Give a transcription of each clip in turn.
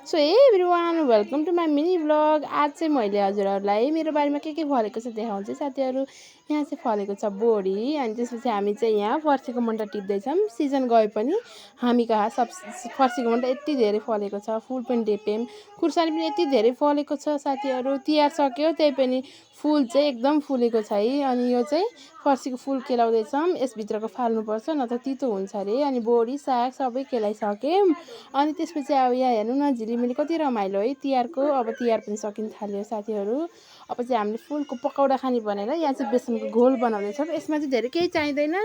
So hey everyone welcome to my mini vlog. आज चाहिँ मैले हजुरहरूलाई मेरो बारीमा के फलेको छ देखाउँछु साथीहरू। यहाँ चाहिँ फलेको छ बोडी, अनि त्यसपछि हामी चाहिँ यहाँ फर्सीको मुन्टा टिप्दैछौँ। सिजन गए पनि हामी कहाँ सब फर्सीको मुन्टा यति धेरै फलेको छ, फुल पनि टिप्यौँ। खुर्सानी पनि यति धेरै फलेको छ साथीहरू। तिहार सक्यो त्यही पनि फुल चाहिँ एकदम फुलेको छ है। अनि यो चाहिँ फर्सीको फुल केलाउँदैछौँ, यसभित्रको फाल्नुपर्छ नत्र तितो हुन्छ अरे। अनि बोडी साग सबै केलाइसक्यौँ। अनि त्यसपछि अब यहाँ हेर्नु न झिलिमिली कति रमाइलो है तिहारको। अब तिहार पनि सकिन थाल्यो साथीहरू। अब चाहिँ हामीले फुलको पकौडा खाने भनेर यहाँ चाहिँ बेसनको घोल बनाउँदैछौँ। यसमा चाहिँ धेरै केही चाहिँदैन,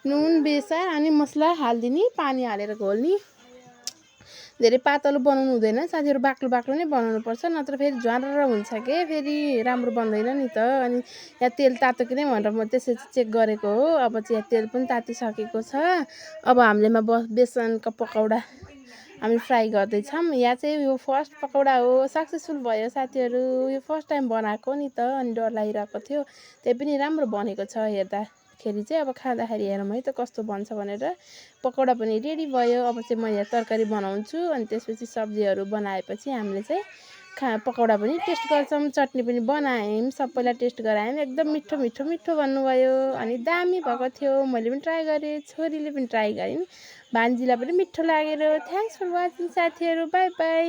नुन बेसार अनि मसला हालिदिने, पानी हालेर घोल्ने। धेरै पातलो बनाउनु हुँदैन साथीहरू, बाक्लो बाक्लो नै बनाउनुपर्छ नत्र फेरि ज्वार हुन्छ के, फेरि राम्रो बन्दैन नि त। अनि यहाँ तेल तातो कि नै भनेर म त्यसरी चेक गरेको हो। अब चाहिँ यहाँ तेल पनि तातिसकेको छ। अब हामीलेमा बेसनका पकौडा हामी फ्राई गर्दैछौँ। यहाँ चाहिँ यो फर्स्ट पकौडा हो, सक्सेसफुल भयो साथीहरू। यो फर्स्ट टाइम बनाएको नि त, अनि डर लागिरहेको थियो, त्यही पनि राम्रो बनेको छ। हेर्दाखेरि चाहिँ अब खाँदाखेरि हेरौँ है त कस्तो बन्छ भनेर। पकौडा पनि रेडी भयो। अब चाहिँ म यहाँ तरकारी बनाउँछु, अनि त्यसपछि सब्जीहरू बनाएपछि हामीले चाहिँ पकौडा पनि टेस्ट गर्छौँ, चटनी पनि बनायौँ, सबैलाई टेस्ट गरायौँ। एकदम मिठो मिठो मिठो भन्नुभयो अनि दामी भएको थियो। मैले पनि ट्राई गरेँ, छोरीले पनि ट्राई गरिन्, भान्जीलाई पनि मिठो लागेर। थ्याङ्क्स फर वाचिङ साथीहरू, बाई बाई।